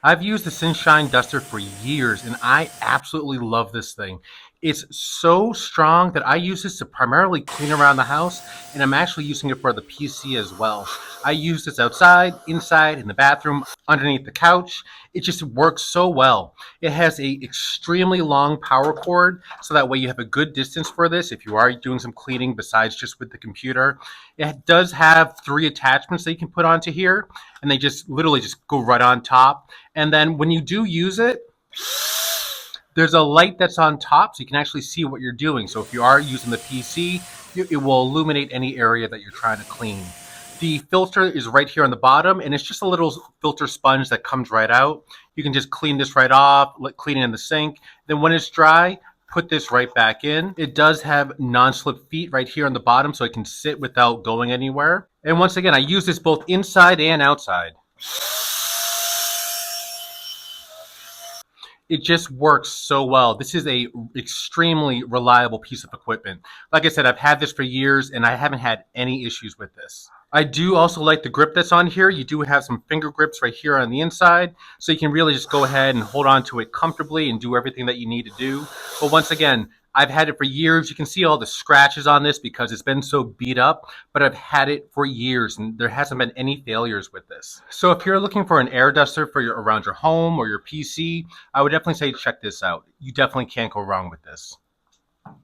I've used the SinShine duster for years and I absolutely love this thing. It's so strong that I use this to primarily clean around the house, and I'm actually using it for the PC as well. I use this outside, inside, in the bathroom, underneath the couch. It just works so well. It has a extremely long power cord, so that way you have a good distance for this if you are doing some cleaning besides just with the computer. It does have 3 attachments that you can put onto here, and they just literally just go right on top. And then when you do use it, there's a light that's on top so you can actually see what you're doing. So if you are using the PC, it will illuminate any area that you're trying to clean. The filter is right here on the bottom, and it's just a little filter sponge that comes right out. You can just clean this right off, clean it in the sink. Then when it's dry, put this right back in. It does have non-slip feet right here on the bottom so it can sit without going anywhere. And once again, I use this both inside and outside. It just works so well. This is a extremely reliable piece of equipment. Like I said, I've had this for years and I haven't had any issues with this. I do also like the grip that's on here. You do have some finger grips right here on the inside, so you can really just go ahead and hold on to it comfortably and do everything that you need to do. But once again, I've had it for years. You can see all the scratches on this because it's been so beat up, but I've had it for years and there hasn't been any failures with this. So if you're looking for an air duster for around your home or your PC, I would definitely say check this out. You definitely can't go wrong with this.